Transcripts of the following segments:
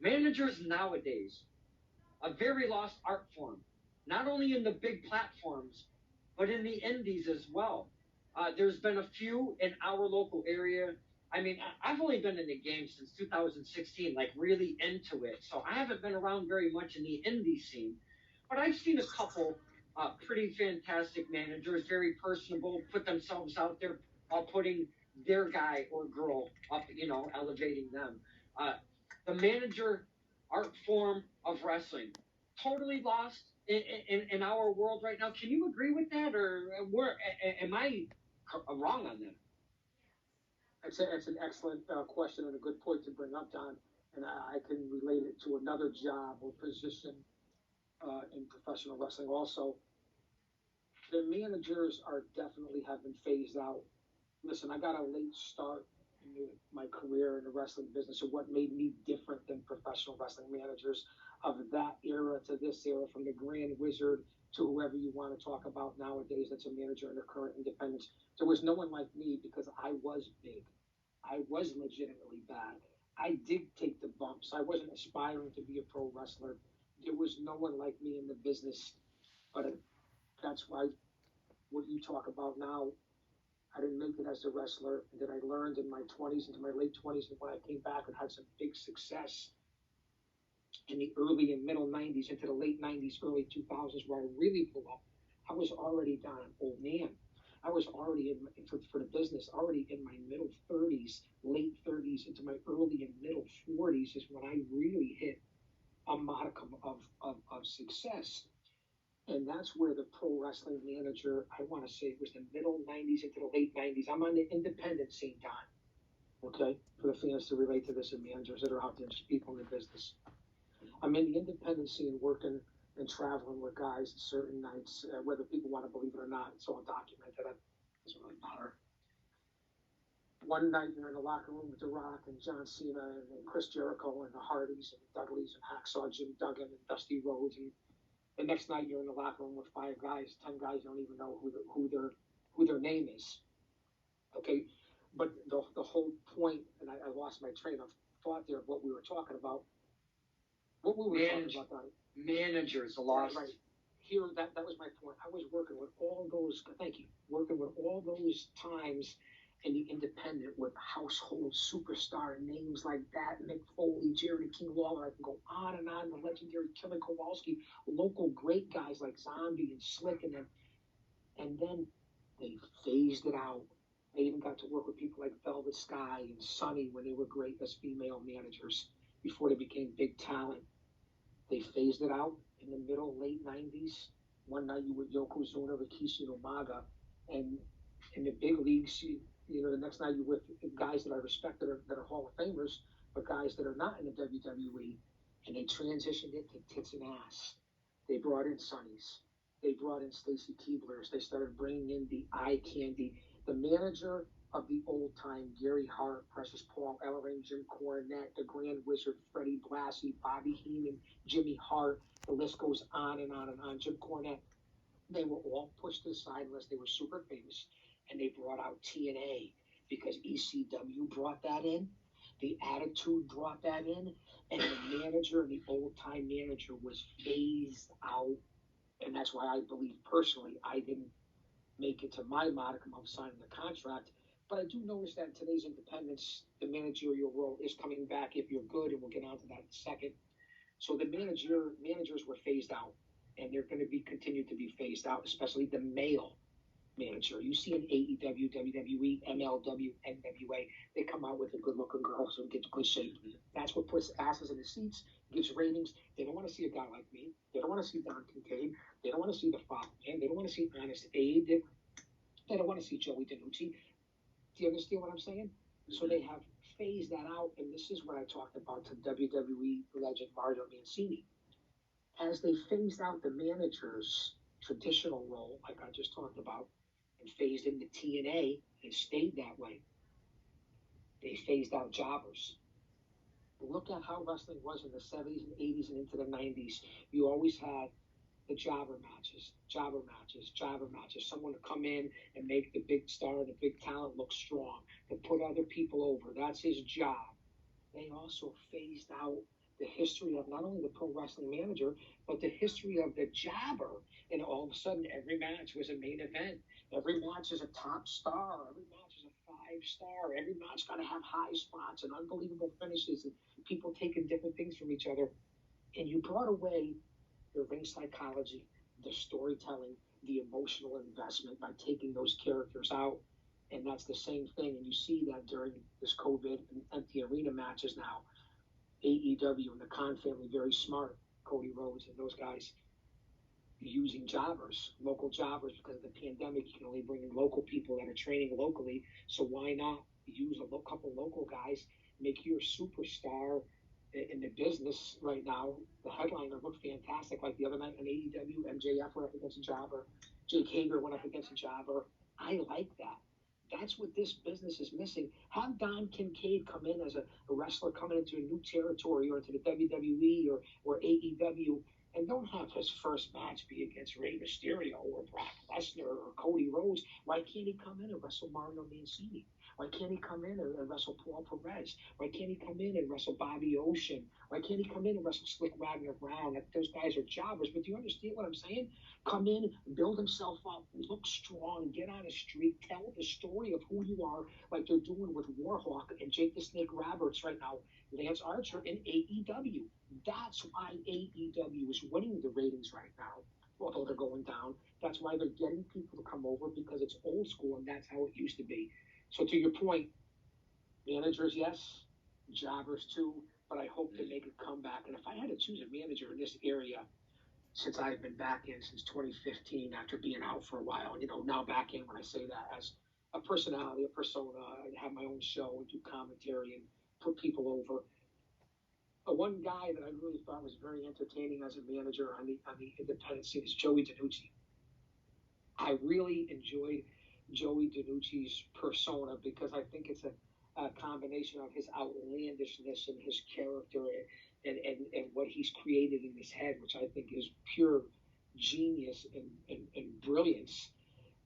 Managers nowadays, a very lost art form, not only in the big platforms, but in the indies as well. There's been a few in our local area. I mean, I've only been in the game since 2016, like really into it. So I haven't been around very much in the indie scene, but I've seen a couple pretty fantastic managers, very personable, put themselves out there, putting their guy or girl up, elevating them. Uh, the manager art form of wrestling totally lost in our world right now. Can you agree with that, or am I wrong on that? That's an excellent question and a good point to bring up, Don. And I can relate it to another job or position in professional wrestling also. The managers are definitely have been phased out. Listen, I got a late start in my career in the wrestling business, and what made me different than professional wrestling managers of that era to this era, from the Grand Wizard to whoever you want to talk about nowadays that's a manager in the current independence. There was no one like me because I was big. I was legitimately bad. I did take the bumps. I wasn't aspiring to be a pro wrestler. There was no one like me in the business. But that's why what you talk about now, I didn't make it as a wrestler. And then I learned in my 20s, into my late 20s, and when I came back and had some big success in the early and middle 90s, into the late 90s, early 2000s, where I really blew up, I was already down an old man. I was already for the business, already in my middle 30s, late 30s, into my early and middle 40s is when I really hit a modicum of success. And that's where the pro wrestling manager, I want to say it was the middle 90s into the late 90s. I'm on the independent scene, Don, okay? For the fans to relate to this and managers that are out there, just people in the business. I'm in the independent scene working and traveling with guys certain nights, whether people want to believe it or not. It's all documented. It doesn't really matter. One night you're in the locker room with The Rock and John Cena and Chris Jericho and the Hardys and Dudleys and Hacksaw Jim Duggan and Dusty Rhodes, and the next night you're in the locker room with 5 guys, 10 guys, you don't even know who their name is. Okay, but the whole point, and I lost my train of thought there of what we were talking about. What we were talking about, Donnie. Managers, a lot. Right. Here, that was my point. I was working with all those. Thank you. Working with all those times in the independent with household superstar names like that, Mick Foley, Jerry the King Lawler. I can go on and on. The legendary Kevin Kowalski, local great guys like Zombie and Slick, and then they phased it out. I even got to work with people like Velvet Sky and Sunny when they were great as female managers before they became big talent. They phased it out in the middle, late 90s. One night you with Yokozuna, Rikishi, and Umaga. And in the big leagues, the next night you're with guys that I respect that are Hall of Famers, but guys that are not in the WWE. And they transitioned it to tits and ass. They brought in Sonny's. They brought in Stacy Keeblers. They started bringing in the eye candy. The manager of the old time, Gary Hart, Precious Paul, Ellering, Jim Cornette, the Grand Wizard, Freddie Blassie, Bobby Heenan, Jimmy Hart, the list goes on and on and on. Jim Cornette, they were all pushed aside unless they were super famous, and they brought out TNA because ECW brought that in. The Attitude brought that in, and the manager, the old time manager, was phased out. And that's why I believe personally I didn't make it to my modicum of signing the contract. But I do notice that in today's independence, the managerial role is coming back if you're good, and we'll get on to that in a second. So the managers were phased out, and they're going to be continued to be phased out, especially the male manager. You see in AEW, WWE, MLW, NWA, they come out with a good-looking girl so it gets good shape. That's what puts asses in the seats, gives ratings. They don't want to see a guy like me. They don't want to see Don Kincaid. They don't want to see the Fox Man. They don't want to see Honest Abe. They don't want to see Joey DeNucci. Do you understand what I'm saying? So they have phased that out, and this is what I talked about to WWE legend Mario Mancini. As they phased out the manager's traditional role, like I just talked about, and phased into TNA and stayed that way, they phased out jobbers. Look at how wrestling was in the 70s and 80s and into the 90s. You always had the jobber matches. Someone to come in and make the big star, the big talent look strong, to put other people over. That's his job. They also phased out the history of not only the pro wrestling manager, but the history of the jobber. And all of a sudden, every match was a main event. Every match is a top star. Every match is a 5 star. Every match got to have high spots and unbelievable finishes and people taking different things from each other. And you brought away the ring psychology, the storytelling, the emotional investment by taking those characters out. And that's the same thing. And you see that during this COVID and empty arena matches now. AEW and the Khan family, very smart. Cody Rhodes and those guys using jobbers, local jobbers, because of the pandemic. You can only bring in local people that are training locally. So why not use a couple local guys, make you a superstar in the business right now? The headliner looked fantastic. Like the other night on AEW, MJF went up against a jobber. Jake Hager went up against a jobber. I like that. That's what this business is missing. Have Don Kincaid come in as a wrestler coming into a new territory or into the WWE or AEW, and don't have his first match be against Rey Mysterio or Brock Lesnar or Cody Rhodes. Why can't he come in and wrestle Mario Mancini? Why can't he come in and wrestle Paul Perez? Why can't he come in and wrestle Bobby Ocean? Why can't he come in and wrestle Slick Wagner Brown? Those guys are jobbers, but do you understand what I'm saying? Come in, build himself up, look strong, get on a streak, tell the story of who you are, like they're doing with Warhawk and Jake the Snake Roberts right now, Lance Archer in AEW. That's why AEW is winning the ratings right now, although they're going down. That's why they're getting people to come over, because it's old school and that's how it used to be. So to your point, managers, yes, jobbers too, but I hope they make a comeback. And if I had to choose a manager in this area, since I've been back in since 2015 after being out for a while, now back in when I say that as a personality, a persona, I have my own show and do commentary and put people over. One guy that I really thought was very entertaining as a manager on the independent scene is Joey DiNucci. I really enjoyed Joey DiNucci's persona because I think it's a combination of his outlandishness and his character and what he's created in his head, which I think is pure genius and brilliance.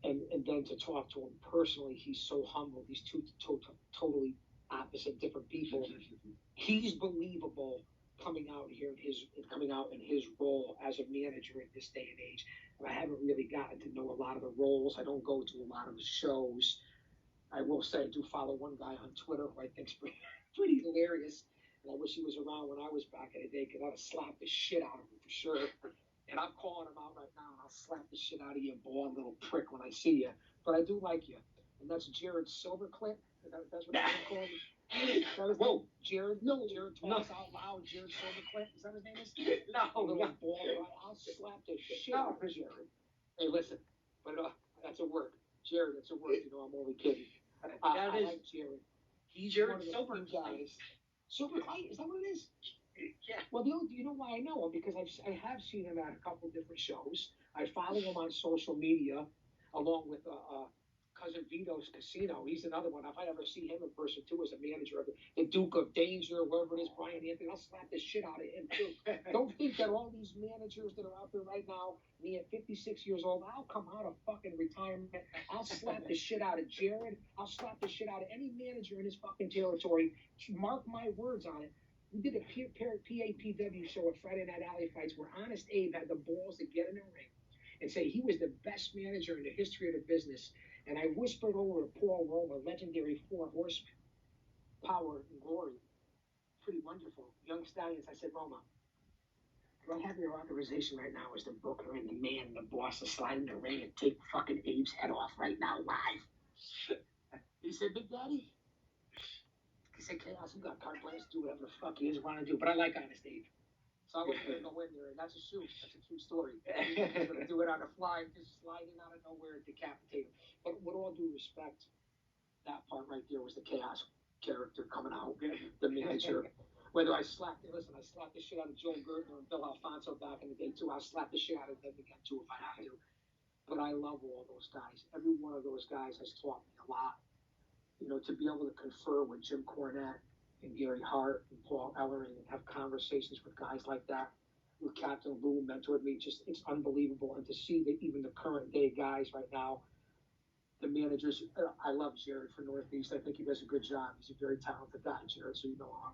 And then to talk to him personally, he's so humble. These two totally opposite, different people. He's believable coming out in his role as a manager in this day and age. And I haven't really gotten to know a lot of the roles. I don't go to a lot of the shows. I will say I do follow one guy on Twitter who I think's pretty hilarious. And I wish he was around when I was back in the day, because I'd have slapped the shit out of him for sure. And I'm calling him out right now, and I'll slap the shit out of you, bald little prick, when I see you. But I do like you. And that's Jared Silverclip. That's what he's called. Whoa, Jared. No, Jared talks out loud. Jared Silverclip. Is that his name? No, little bald. I'll slap the shit out of Jared. Hey, listen, but that's a word. Jared, that's a word. I'm only kidding. I like Jared. He's Jared one of the few guys. Silverclip, is that what it is? Yeah. Well, you know why I know him? Because I have seen him at a couple different shows. I follow him on social media, along with cousin Vito's Casino. He's another one. If I ever see him in person too, as a manager of the Duke of Danger, whoever it is, Brian Anthony, I'll slap the shit out of him too. Don't think that all these managers that are out there right now, me at 56 years old, I'll come out of fucking retirement. I'll slap the shit out of Jared. I'll slap the shit out of any manager in his fucking territory. Mark my words on it. We did a PAPW show at Friday Night Alley Fights where Honest Abe had the balls to get in the ring and say he was the best manager in the history of the business. And I whispered over to Paul Roma, legendary Four Horsemen, Power and Glory. Pretty wonderful. Young Stallions. I said, Roma, do I have your authorization right now as the booker and the man, the boss, to slide in the ring and take fucking Abe's head off right now live? He said, Big Daddy. He said, Chaos, you got carte blanche to do whatever the fuck you just want to do. But I like Honest Abe. So I was going to go in there, and that's a shoot. That's a true story. I'm going to do it on the fly, just sliding out of nowhere and decapitate him. But with all due respect, that part right there was the Chaos character coming out, the manager. Whether I slapped the shit out of Joe Gertner and Bill Alfonso back in the day, too. I'll slap the shit out of them again, too, if I have to. But I love all those guys. Every one of those guys has taught me a lot. To be able to confer with Jim Cornette and Gary Hart and Paul Ellering and have conversations with guys like that, with Captain Lou mentored me, it's unbelievable. And to see that even the current day guys right now, the managers, I love Jared for Northeast. I think he does a good job. He's a very talented guy, Jared. So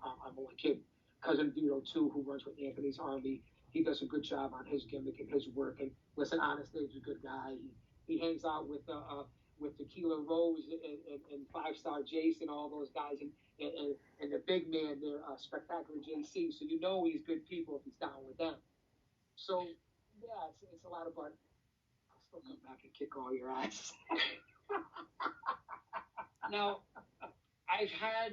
I'm only kidding. cousin Vito too, who runs with Anthony's Army. He does a good job on his gimmick and his work. And listen, Honest Dave's a good guy. He hangs out with Tequila Rose and Five Star Jason, all those guys, and the big man there, Spectacular JC. So you know he's good people if he's down with them. So yeah, it's a lot of fun. I'll still come back and kick all your ass. Now, I've had